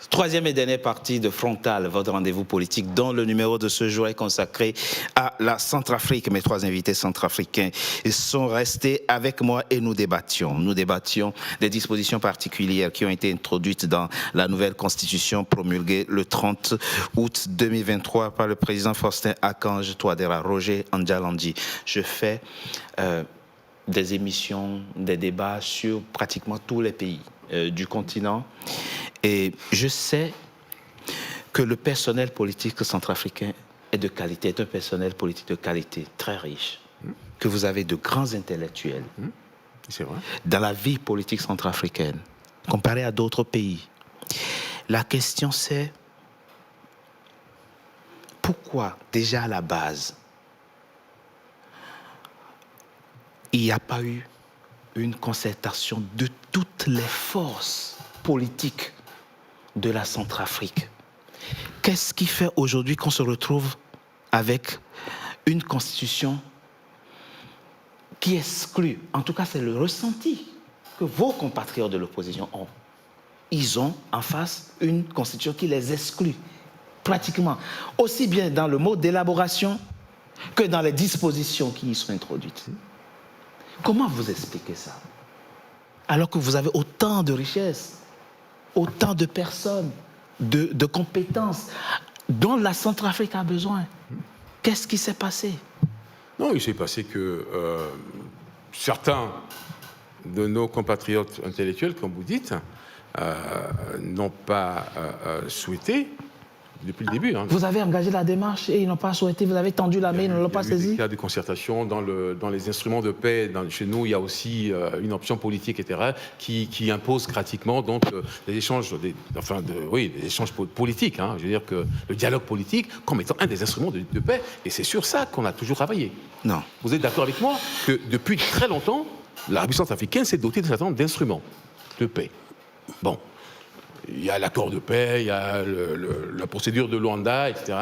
Troisième et dernière partie de Frontal, votre rendez-vous politique, dont le numéro de ce jour est consacré à la Centrafrique. Mes trois invités centrafricains sont restés avec moi et nous débattions. Nous débattions des dispositions particulières qui ont été introduites dans la nouvelle constitution promulguée le 30 août 2023 par le président Faustin Archange Touadéra, Roger Ndjalandi. Je fais des émissions, des débats sur pratiquement tous les pays du continent. Et je sais que le personnel politique centrafricain est de qualité, est un personnel politique de qualité, très riche, que vous avez de grands intellectuels. C'est vrai. Dans la vie politique centrafricaine, comparé à d'autres pays. La question c'est, pourquoi déjà à la base, il n'y a pas eu une concertation de toutes les forces politiques de la Centrafrique? Qu'est-ce qui fait aujourd'hui qu'on se retrouve avec une constitution qui exclut, en tout cas c'est le ressenti que vos compatriotes de l'opposition ont. Ils ont en face une constitution qui les exclut, pratiquement, aussi bien dans le mode d'élaboration que dans les dispositions qui y sont introduites. Comment vous expliquez ça? Alors que vous avez autant de richesses, autant de personnes, de compétences dont la Centrafrique a besoin. Qu'est-ce qui s'est passé? Non, il s'est passé que certains de nos compatriotes intellectuels, comme vous dites, n'ont pas souhaité, depuis le début. Vous avez engagé la démarche et ils n'ont pas souhaité, vous avez tendu la main, ils ne l'ont pas saisi? Il y a des concertations dans les instruments de paix. Chez nous, il y a aussi une option politique, etc., qui impose pratiquement donc, les échanges, des échanges politiques. Je veux dire que le dialogue politique comme étant un des instruments de paix. Et c'est sur ça qu'on a toujours travaillé. Non. Vous êtes d'accord avec moi que depuis très longtemps, la République centrafricaine s'est dotée d'un certain nombre d'instruments de paix. Bon. Il y a l'accord de paix, il y a la procédure de Luanda, etc.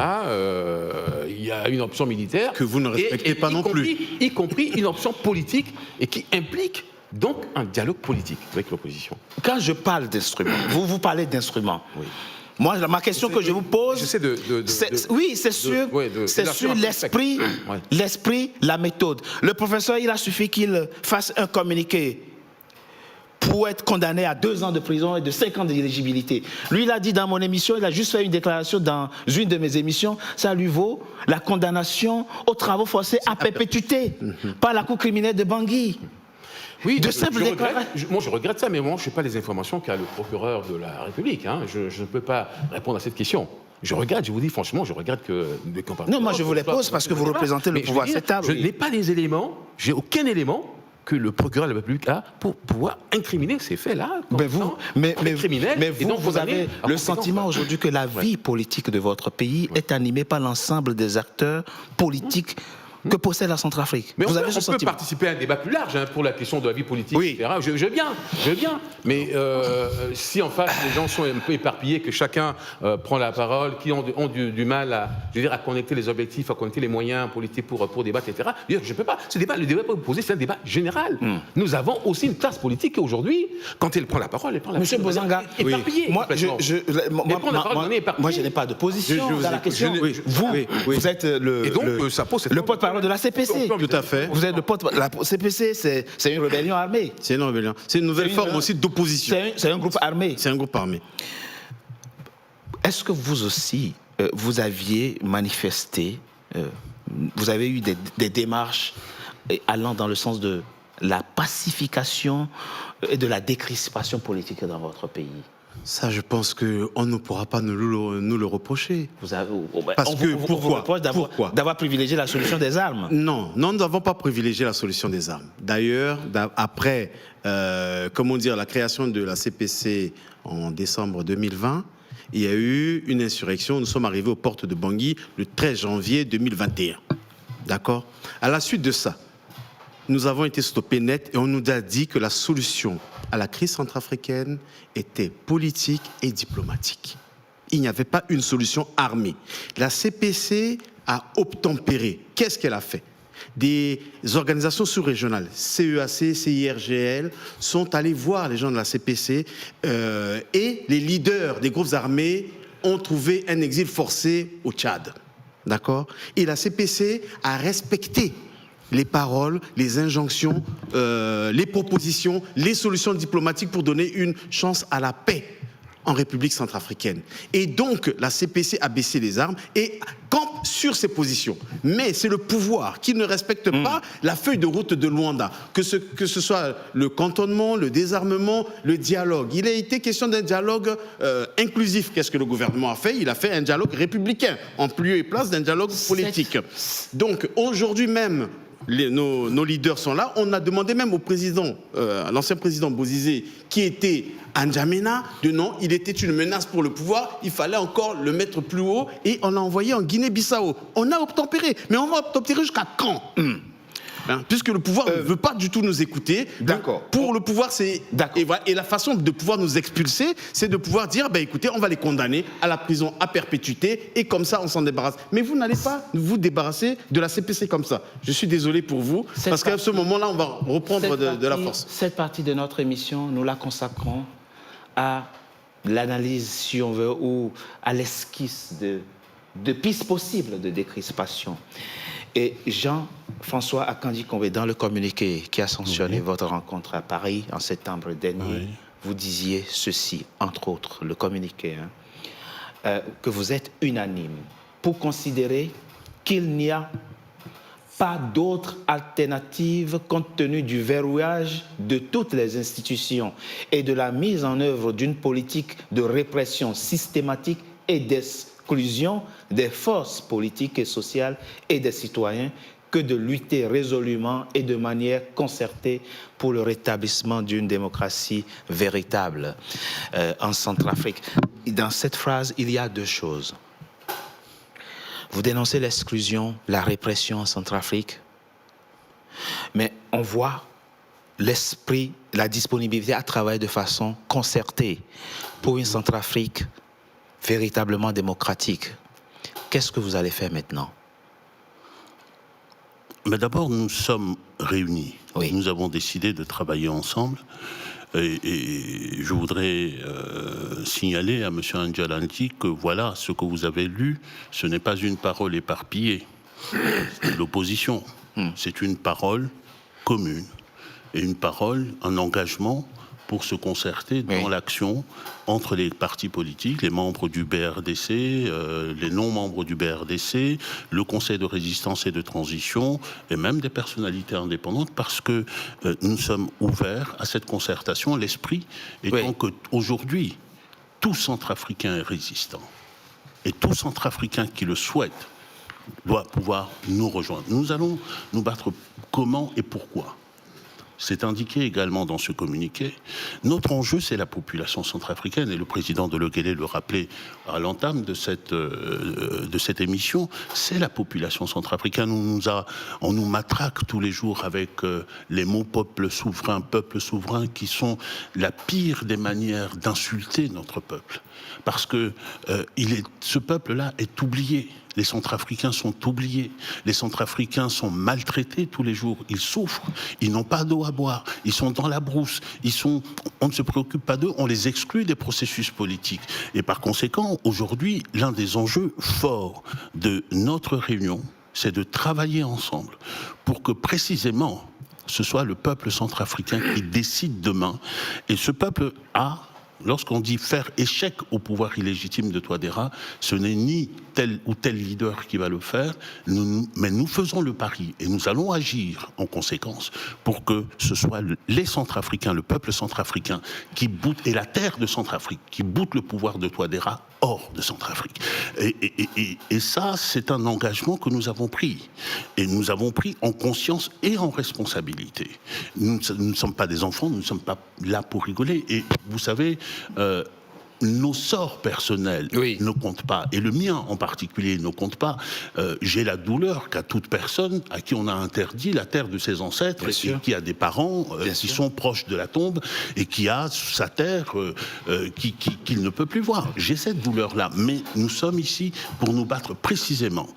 Il y a une option militaire. Que vous ne respectez pas non plus. Y compris une option politique et qui implique donc un dialogue politique avec l'opposition. Quand je parle d'instruments, vous parlez d'instruments. Oui. Moi, ma question que je vous pose, c'est sur l'esprit, l'esprit, la méthode. Le professeur, il a suffi qu'il fasse un communiqué pour être condamné à 2 ans de prison et de 5 ans d'éligibilité. Lui, il a dit dans mon émission, il a juste fait une déclaration dans une de mes émissions, ça lui vaut la condamnation aux travaux forcés à perpétuité par la Cour criminelle de Bangui. Oui, je regrette ça, mais moi, je ne sais pas les informations qu'a le procureur de la République. Je ne peux pas répondre à cette question. Je vous dis franchement, je regrette que des compatriotes... Non, moi je vous les pose parce que vous représentez le pouvoir acceptable. Je n'ai pas les éléments, j'ai aucun élément que le procureur de la République a pour pouvoir incriminer ces faits-là. Mais vous avez le sentiment aujourd'hui que la vie politique de votre pays est animée par l'ensemble des acteurs politiques que possède la Centrafrique. Mais on peut participer à un débat plus large pour la question de la vie politique, etc. Je veux bien. Mais si en face les gens sont un peu éparpillés, que chacun prend la parole, qui ont du mal à connecter les objectifs, à connecter les moyens politiques pour débattre, etc. Je ne peux pas. Le débat que vous posez, c'est un débat général. Nous avons aussi une classe politique qui aujourd'hui, quand elle prend la parole, elle prend la parole. Monsieur Bozanga, éparpillée. Moi, je n'ai pas de position dans la question. Vous êtes le porte-parole de la CPC. Tout à fait. Vous êtes le porte-parole. La CPC, c'est une rébellion armée. C'est une rébellion. C'est une nouvelle forme aussi d'opposition. C'est un groupe armé. C'est un groupe armé. Est-ce que vous aussi, vous aviez manifesté, vous avez eu des démarches allant dans le sens de la pacification et de la décrispation politique dans votre pays? Ça, je pense qu'on ne pourra pas nous le reprocher. Pourquoi d'avoir privilégié la solution des armes? Non, nous n'avons pas privilégié la solution des armes. D'ailleurs, après la création de la CPC en décembre 2020, il y a eu une insurrection. Nous sommes arrivés aux portes de Bangui le 13 janvier 2021. D'accord? À la suite de ça, nous avons été stoppés net et on nous a dit que la solution à la crise centrafricaine était politique et diplomatique. Il n'y avait pas une solution armée. La CPC a obtempéré. Qu'est-ce qu'elle a fait? des organisations sous-régionales, CEAC, CIRGL, sont allés voir les gens de la CPC et les leaders des groupes armés ont trouvé un exil forcé au Tchad. D'accord ? Et la CPC a respecté les paroles, les injonctions, les propositions, les solutions diplomatiques pour donner une chance à la paix en République centrafricaine. Et donc, la CPC a baissé les armes et campe sur ses positions. Mais c'est le pouvoir qui ne respecte pas la feuille de route de Luanda, que ce soit le cantonnement, le désarmement, le dialogue. Il a été question d'un dialogue inclusif. Qu'est-ce que le gouvernement a fait ? Il a fait un dialogue républicain, en lieu et place d'un dialogue politique. Donc, aujourd'hui même, nos leaders sont là. On a demandé même au président, l'ancien président Bozizé, qui était à N'Djamena, de non, il était une menace pour le pouvoir, il fallait encore le mettre plus haut, et on l'a envoyé en Guinée-Bissau. On a obtempéré, mais on va obtempérer jusqu'à quand ? Puisque le pouvoir ne veut pas du tout nous écouter. D'accord. Pour le pouvoir, c'est... Et la façon de pouvoir nous expulser, c'est de pouvoir dire, écoutez, on va les condamner à la prison à perpétuité, et comme ça, on s'en débarrasse. Mais vous n'allez pas vous débarrasser de la CPC comme ça. Je suis désolé pour vous, parce qu'à ce moment-là, on va reprendre de la force. Cette partie de notre émission, nous la consacrons à l'analyse, si on veut, ou à l'esquisse de pistes possibles de décrispation. Et Jean-François Akandi-Kombe, dans le communiqué qui a sanctionné votre rencontre à Paris en septembre dernier, vous disiez ceci, entre autres, le communiqué, que vous êtes unanime pour considérer qu'il n'y a pas d'autre alternative compte tenu du verrouillage de toutes les institutions et de la mise en œuvre d'une politique de répression systématique et d'exclusion des forces politiques et sociales et des citoyens que de lutter résolument et de manière concertée pour le rétablissement d'une démocratie véritable en Centrafrique. Dans cette phrase, il y a deux choses. Vous dénoncez l'exclusion, la répression en Centrafrique, mais on voit l'esprit, la disponibilité à travailler de façon concertée pour une Centrafrique véritablement démocratique. Qu'est-ce que vous allez faire maintenant ? Mais d'abord, nous sommes réunis. Oui. Nous avons décidé de travailler ensemble. Et je voudrais signaler à M. N'Djalanti que voilà, ce que vous avez lu, ce n'est pas une parole éparpillée de l'opposition. C'est une parole commune et une parole, un engagement pour se concerter dans l'action entre les partis politiques, les membres du BRDC, les non-membres du BRDC, le Conseil de résistance et de transition, et même des personnalités indépendantes, parce que nous sommes ouverts à cette concertation, l'esprit étant qu'aujourd'hui, tout Centrafricain est résistant. Et tout Centrafricain qui le souhaite doit pouvoir nous rejoindre. Nous allons nous battre comment et pourquoi ? C'est indiqué également dans ce communiqué. Notre enjeu, c'est la population centrafricaine, et le président de Leguélé le rappelait à l'entame de cette émission, c'est la population centrafricaine. On nous matraque tous les jours avec les mots peuple souverain, qui sont la pire des manières d'insulter notre peuple. Parce que ce peuple-là est oublié. Les Centrafricains sont oubliés. Les Centrafricains sont maltraités tous les jours. Ils souffrent. Ils n'ont pas d'eau à boire. Ils sont dans la brousse. On ne se préoccupe pas d'eux. On les exclut des processus politiques. Et par conséquent, aujourd'hui, l'un des enjeux forts de notre réunion, c'est de travailler ensemble pour que précisément ce soit le peuple centrafricain qui décide demain. Et ce peuple a... Lorsqu'on dit faire échec au pouvoir illégitime de Touadéra, ce n'est ni tel ou tel leader qui va le faire, mais nous faisons le pari et nous allons agir en conséquence pour que ce soit les Centrafricains, le peuple centrafricain qui boute, et la terre de Centrafrique, qui boute le pouvoir de Touadéra hors de Centrafrique. Et ça, c'est un engagement que nous avons pris. Et nous avons pris en conscience et en responsabilité. Nous ne sommes pas des enfants, nous ne sommes pas là pour rigoler. Et vous savez, nos sorts personnels ne comptent pas, et le mien en particulier ne compte pas. J'ai la douleur qu'a toute personne à qui on a interdit la terre de ses ancêtres, et qui a des parents qui sont proches de la tombe, et qui a sa terre qu'il ne peut plus voir. J'ai cette douleur-là, mais nous sommes ici pour nous battre précisément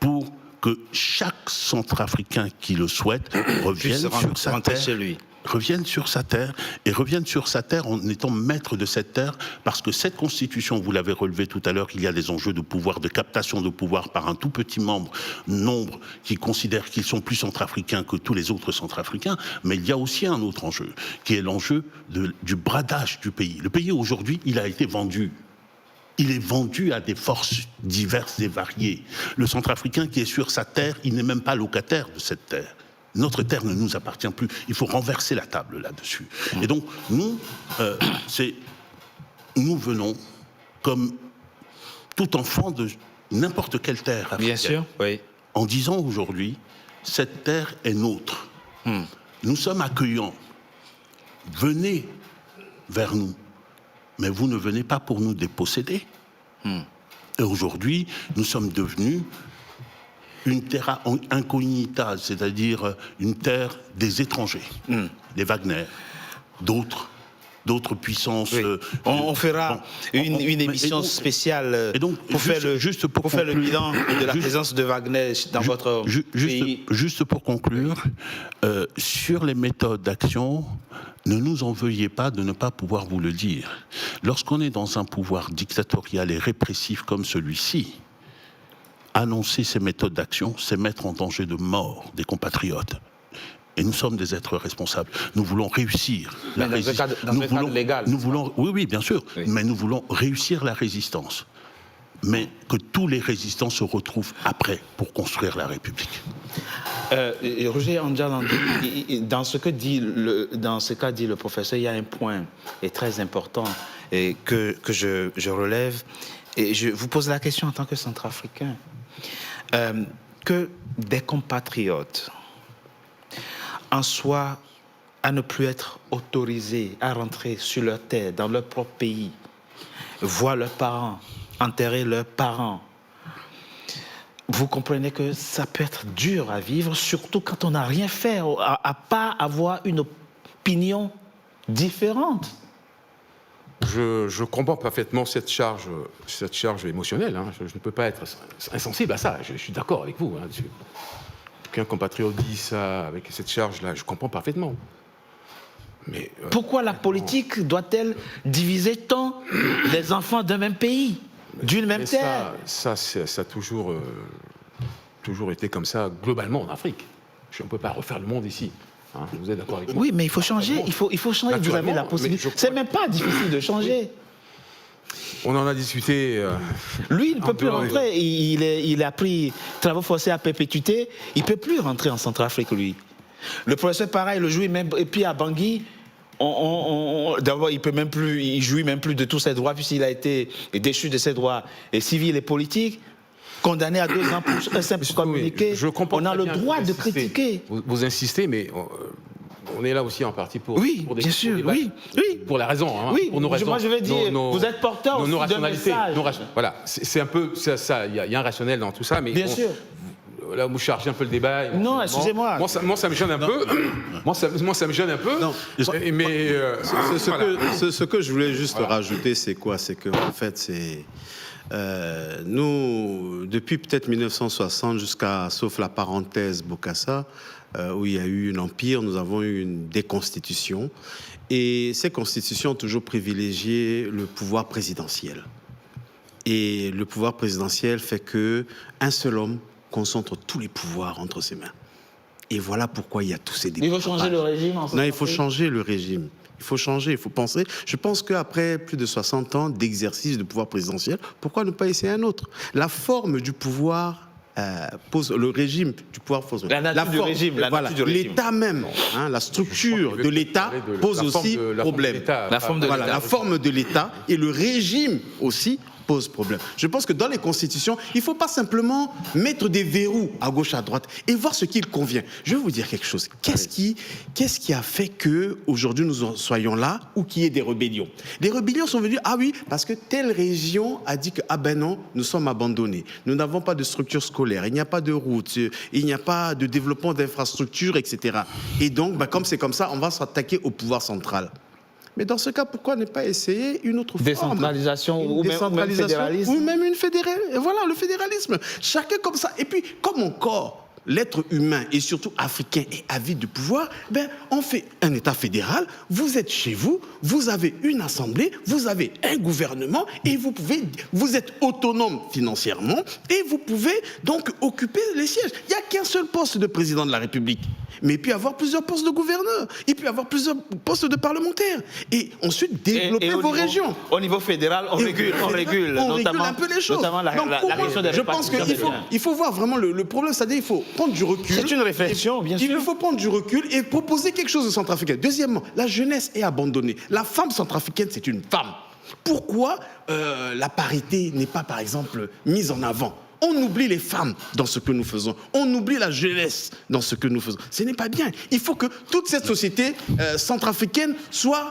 pour que chaque Centrafricain qui le souhaite revienne sur sa terre. Chez lui. Reviennent sur sa terre, et reviennent sur sa terre en étant maître de cette terre, parce que cette constitution, vous l'avez relevé tout à l'heure, il y a des enjeux de pouvoir, de captation de pouvoir par un tout petit nombre qui considèrent qu'ils sont plus centrafricains que tous les autres centrafricains, mais il y a aussi un autre enjeu, qui est l'enjeu du bradage du pays. Le pays aujourd'hui, il a été vendu. Il est vendu à des forces diverses et variées. Le Centrafricain qui est sur sa terre, il n'est même pas locataire de cette terre. Notre terre ne nous appartient plus. Il faut renverser la table là-dessus. Et donc, nous venons comme tout enfant de n'importe quelle terre africaine. Bien sûr, oui. En disant aujourd'hui, cette terre est nôtre. Nous sommes accueillants. Venez vers nous. Mais vous ne venez pas pour nous déposséder. Et aujourd'hui, nous sommes devenus une terra incognita, c'est-à-dire une terre des étrangers, des Wagner, d'autres puissances. Oui. On fera une émission spéciale pour faire le bilan de la présence de Wagner dans votre pays. Juste pour conclure, sur les méthodes d'action, ne nous en veuillez pas de ne pas pouvoir vous le dire. Lorsqu'on est dans un pouvoir dictatorial et répressif comme celui-ci, annoncer ces méthodes d'action, c'est mettre en danger de mort des compatriotes. Et nous sommes des êtres responsables. Nous voulons réussir la résistance. Dans un cadre légal. Oui, bien sûr. Oui. Mais nous voulons réussir la résistance. Mais que tous les résistants se retrouvent après pour construire la République. Roger Andjalandi, dans ce qu'a dit le professeur, il y a un point très important que je relève. Et je vous pose la question en tant que Centrafricain. Que des compatriotes en soient à ne plus être autorisés à rentrer sur leur terre, dans leur propre pays, voir leurs parents, enterrer leurs parents. Vous comprenez que ça peut être dur à vivre, surtout quand on n'a rien fait, à pas avoir une opinion différente. Je comprends parfaitement cette charge émotionnelle. Hein. Je ne peux pas être insensible à ça. Je suis d'accord avec vous. Hein. Qu'un compatriote dit ça avec cette charge-là, je comprends parfaitement. Mais pourquoi la politique doit-elle diviser tant les enfants d'un même pays, d'une même terre? Ça a toujours été comme ça globalement en Afrique. On ne peut pas refaire le monde ici. Hein, vous êtes d'accord avec moi? Oui, mais il faut changer. Il faut changer. Vous avez la possibilité. C'est même pas difficile de changer. On en a discuté. Lui, il ne peut plus rentrer. Il a pris travaux forcés à perpétuité. Il ne peut plus rentrer en Centrafrique, lui. Le professeur, pareil, le jouit même. Et puis à Bangui, d'abord, il jouit même plus de tous ses droits, puisqu'il a été déchu de ses droits civils et politiques. Condamné à 2 ans pour un simple communiqué. On a le droit de critiquer. Vous insistez, mais on est là aussi en partie pour. Oui, bien sûr, oui. Pour la raison. Hein, oui, pour nos raisons. Moi je veux dire, vous êtes porteur aussi d'un message. Voilà, c'est un peu ça. Il y a un rationnel dans tout ça, mais bien sûr. Là, vous chargez un peu le débat. Non, excusez-moi. Moi, ça me gêne un peu. Moi, ça me gêne un peu. Non. Mais ce que je voulais juste rajouter, c'est quoi? C'est que en fait, c'est nous, depuis peut-être 1960 jusqu'à, sauf la parenthèse Bokassa, où il y a eu un empire, nous avons eu des constitutions. Et ces constitutions ont toujours privilégié le pouvoir présidentiel. Et le pouvoir présidentiel fait qu'un seul homme concentre tous les pouvoirs entre ses mains. Et voilà pourquoi il y a tous ces débats. Il faut changer le régime. Non, il faut changer le régime. Il faut changer, il faut penser. Je pense qu'après plus de 60 ans d'exercice de pouvoir présidentiel, pourquoi ne pas essayer un autre? La forme du pouvoir pose le régime du pouvoir pose la nature du régime, l'État même, hein, la structure de l'État pose aussi problème. La forme de l'État et le régime aussi pose problème. Je pense que dans les constitutions, il ne faut pas simplement mettre des verrous à gauche, à droite et voir ce qui convient. Je vais vous dire quelque chose. Qu'est-ce qui a fait qu'aujourd'hui nous soyons là ou qu'il y ait des rébellions? Les rébellions sont venues, ah oui, parce que telle région a dit que, ah ben non, nous sommes abandonnés. Nous n'avons pas de structure scolaire, il n'y a pas de route, il n'y a pas de développement d'infrastructures, etc. Et donc, comme c'est comme ça, on va s'attaquer au pouvoir central. Mais dans ce cas, pourquoi ne pas essayer une autre forme? Décentralisation ou même fédéralisme. Ou même une fédéralisme. Voilà, le fédéralisme. Chacun comme ça. Et puis, comme encore l'être humain et surtout africain est avide de pouvoir, ben, on fait un État fédéral, vous êtes chez vous, vous avez une assemblée, vous avez un gouvernement et vous êtes autonome financièrement et vous pouvez donc occuper les sièges. Il n'y a qu'un seul poste de président de la République. Mais il peut y avoir plusieurs postes de gouverneurs, il peut y avoir plusieurs postes de parlementaires. Et ensuite, développer vos régions. Au niveau fédéral, on régule un peu les choses. Notamment la question des je pense qu'il faut voir vraiment le problème, c'est-à-dire qu'il faut prendre du recul. C'est une réflexion, bien sûr. Il faut prendre du recul et proposer quelque chose de centrafricain. Deuxièmement, la jeunesse est abandonnée. La femme centrafricaine, c'est une femme. Pourquoi la parité n'est pas, par exemple, mise en avant? On oublie les femmes dans ce que nous faisons. On oublie la jeunesse dans ce que nous faisons. Ce n'est pas bien. Il faut que toute cette société centrafricaine soit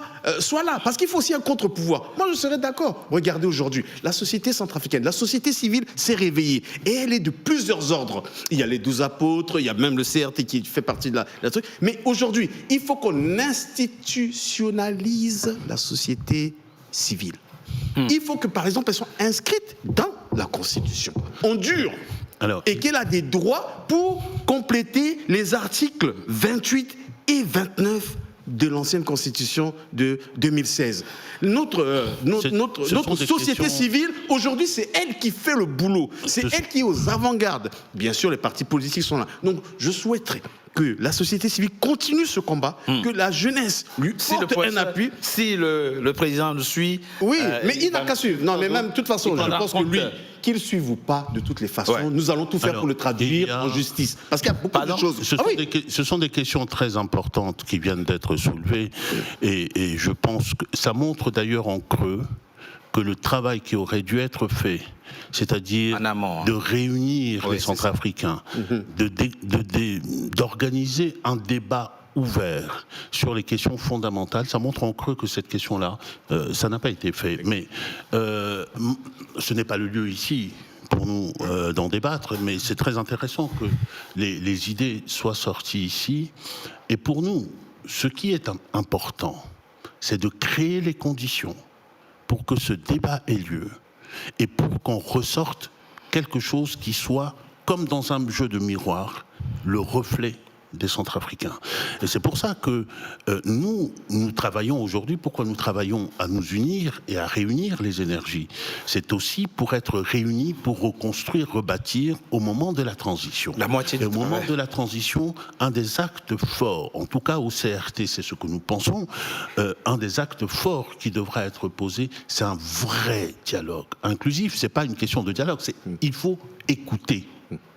là. Parce qu'il faut aussi un contre-pouvoir. Moi, je serais d'accord. Regardez aujourd'hui, la société centrafricaine, la société civile s'est réveillée. Et elle est de plusieurs ordres. Il y a les 12 apôtres, il y a même le CRT qui fait partie de la truc. Mais aujourd'hui, il faut qu'on institutionnalise la société civile. Il faut que, par exemple, elles soient inscrites dans la Constitution, en dur, et qu'elle a des droits pour compléter les articles 28 et 29 de l'ancienne Constitution de 2016. Notre société civile, aujourd'hui, c'est elle qui fait le boulot. C'est elle qui est aux avant-gardes. Bien sûr, les partis politiques sont là. Donc, je souhaiterais que la société civile continue ce combat, que la jeunesse lui porte un appui. Si le président nous suit... Oui, mais il n'a qu'à suivre. Non, mais même, de toute façon, je pense que lui, qu'il ne suive ou pas, de toutes les façons, nous allons tout faire pour le traduire en justice. Parce qu'il y a beaucoup de choses. Ce sont des questions très importantes qui viennent d'être soulevées. Et je pense que ça montre d'ailleurs en creux que le travail qui aurait dû être fait, c'est-à-dire de réunir les Centrafricains, d'organiser un débat ouvert sur les questions fondamentales, ça montre en creux que cette question-là, ça n'a pas été fait. Mais ce n'est pas le lieu ici pour nous d'en débattre, mais c'est très intéressant que les idées soient sorties ici. Et pour nous, ce qui est important, c'est de créer les conditions pour que ce débat ait lieu et pour qu'on ressorte quelque chose qui soit, comme dans un jeu de miroir, le reflet des Centrafricains. Et c'est pour ça que nous travaillons aujourd'hui. Pourquoi nous travaillons à nous unir et à réunir les énergies? C'est aussi pour être réunis, pour reconstruire, rebâtir au moment de la transition. La moitié du au moment de la transition, un des actes forts, en tout cas au CRT, c'est ce que nous pensons, un des actes forts qui devra être posé, c'est un vrai dialogue inclusif. C'est pas une question de dialogue, c'est il faut écouter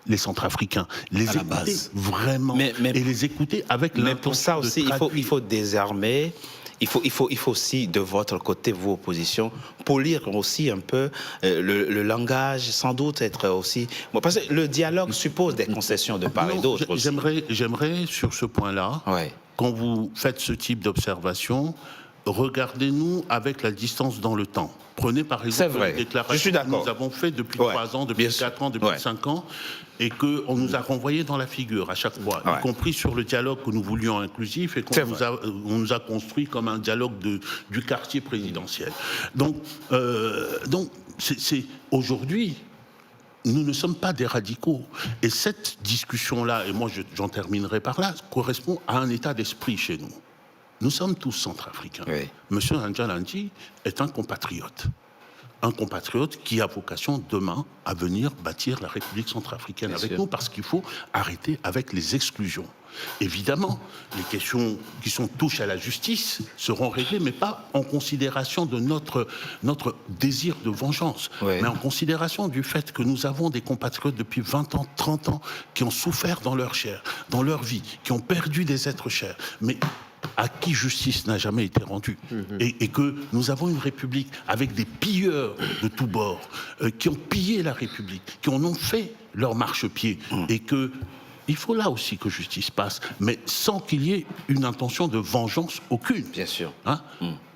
les Centrafricains, les écouter vraiment, et les écouter avec l'intention. Mais pour ça aussi, il faut désarmer. Il faut aussi, de votre côté, vos oppositions, polir aussi un peu le langage, sans doute être aussi... Bon, parce que le dialogue suppose des concessions de part et d'autre aussi. J'aimerais, sur ce point-là, quand vous faites ce type d'observation, regardez-nous avec la distance dans le temps. Prenez par exemple les déclarations que nous avons faites depuis 3 ans, depuis 4 ans, depuis 5 ans, et qu'on nous a renvoyé dans la figure à chaque fois, y compris sur le dialogue que nous voulions inclusif et qu'on nous a construit comme un dialogue du quartier présidentiel. Donc aujourd'hui, nous ne sommes pas des radicaux. Et cette discussion-là, et moi j'en terminerai par là, correspond à un état d'esprit chez nous. Nous sommes tous centrafricains. Monsieur Andjalandi est un compatriote. Un compatriote qui a vocation demain à venir bâtir la République centrafricaine avec nous, parce qu'il faut arrêter avec les exclusions. Évidemment, les questions qui touchent à la justice seront réglées, mais pas en considération de notre désir de vengeance, mais en considération du fait que nous avons des compatriotes depuis 20 ans, 30 ans, qui ont souffert dans leur chair, dans leur vie, qui ont perdu des êtres chers. Mais à qui justice n'a jamais été rendue, et que nous avons une République avec des pilleurs de tous bords qui ont pillé la République, qui en ont fait leur marchepied, et que il faut là aussi que justice passe, mais sans qu'il y ait une intention de vengeance aucune. Bien sûr.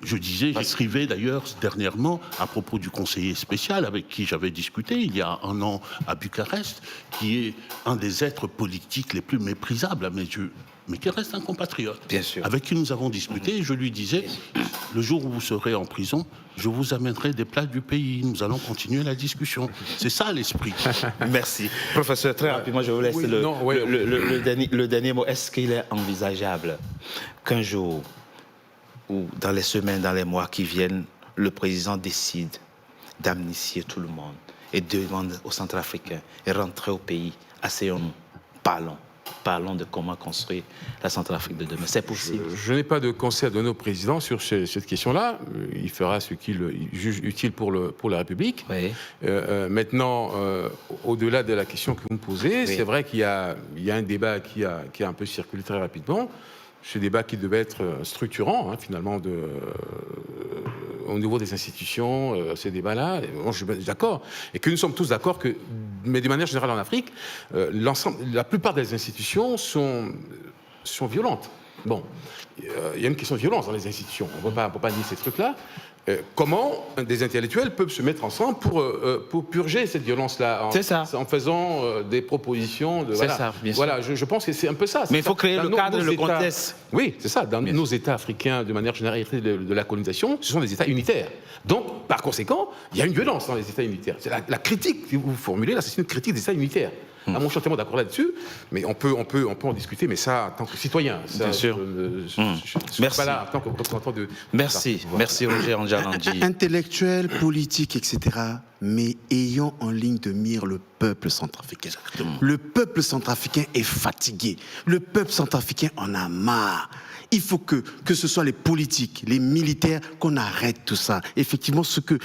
J'écrivais d'ailleurs dernièrement à propos du conseiller spécial avec qui j'avais discuté il y a 1 an à Bucarest, qui est un des êtres politiques les plus méprisables à mes yeux, mais qui reste un compatriote, avec qui nous avons discuté, et je lui disais, le jour où vous serez en prison, je vous amènerai des plats du pays. Nous allons continuer la discussion. C'est ça l'esprit. Merci. Professeur, très rapidement, je vous laisse le dernier mot. Est-ce qu'il est envisageable qu'un jour, ou dans les semaines, dans les mois qui viennent, le président décide d'amnistier tout le monde et demande aux Centrafricains de rentrer au pays? Asseyons-nous, parlons de comment construire la Centrafrique de demain. C'est possible. Je n'ai pas de conseil à donner au président sur cette question-là. Il fera ce qu'il juge utile pour la République. Oui. Maintenant, au-delà de la question que vous me posez, Oui. c'est vrai qu'il y a un débat qui a un peu circulé très rapidement. Ce débat qui devait être structurant, finalement, au niveau des institutions, ces débats-là. Bon, je suis d'accord. Et que nous sommes tous d'accord que, mais de manière générale en Afrique, la plupart des institutions sont violentes. Bon, il y a une question de violence dans les institutions. On ne peut pas nier ces trucs-là. Comment des intellectuels peuvent se mettre ensemble pour purger cette violence-là en faisant des propositions C'est ça, bien sûr. Voilà, je pense que c'est un peu ça. Mais il faut créer le cadre et le contexte. Oui, c'est ça. Dans nos États africains, de manière générale, de la colonisation, ce sont des États unitaires. Donc, par conséquent, il y a une violence dans les États unitaires. C'est la critique que vous formulez là, c'est une critique des États unitaires. Moi, je suis entièrement d'accord là-dessus, mais on peut en discuter, mais ça, en tant que citoyen. Ça, bien sûr. Je ne suis pas là en tant que représentant de... Merci. Merci Roger Andjalandji. Intellectuels, politiques, etc. Mais ayons en ligne de mire le peuple centrafricain. Exactement. Le peuple centrafricain est fatigué. Le peuple centrafricain en a marre. Il faut que ce soit les politiques, les militaires, qu'on arrête tout ça. Effectivement,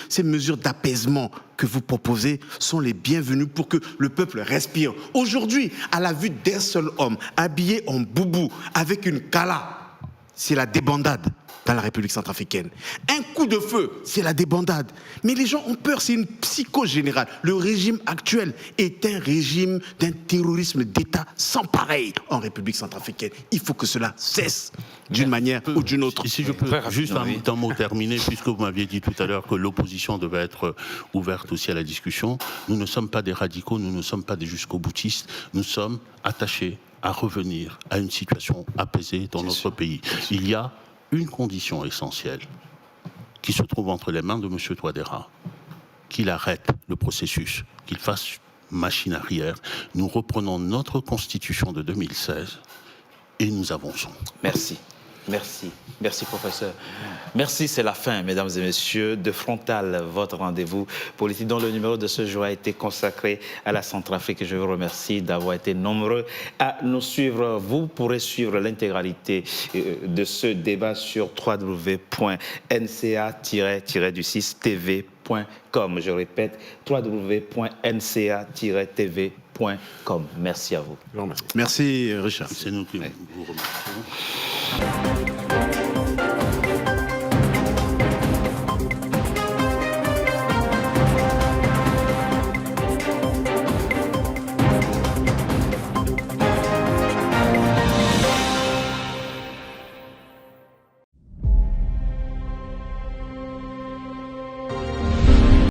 ces mesures d'apaisement que vous proposez sont les bienvenues pour que le peuple respire. Aujourd'hui, à la vue d'un seul homme, habillé en boubou, avec une kala, c'est la débandade dans la République centrafricaine. Un coup de feu, c'est la débandade. Mais les gens ont peur, c'est une psychose générale. Le régime actuel est un régime d'un terrorisme d'État sans pareil en République centrafricaine. Il faut que cela cesse d'une manière ou d'une autre. Et si je peux juste un mot terminé, puisque vous m'aviez dit tout à l'heure que l'opposition devait être ouverte aussi à la discussion, nous ne sommes pas des radicaux, nous ne sommes pas des jusqu'au-boutistes, nous sommes attachés à revenir à une situation apaisée dans notre pays. Il y a une condition essentielle qui se trouve entre les mains de M. Touadéra, qu'il arrête le processus, qu'il fasse machine arrière. Nous reprenons notre constitution de 2016 et nous avançons. Merci. Merci. Merci, professeur. Merci, c'est la fin, mesdames et messieurs, de Frontal, votre rendez-vous politique, dont le numéro de ce jour a été consacré à la Centrafrique. Je vous remercie d'avoir été nombreux à nous suivre. Vous pourrez suivre l'intégralité de ce débat sur www.nca-tv.com. Je répète, www.nca-tv.com. Merci à vous. Merci, Richard. C'est nous qui vous remercions.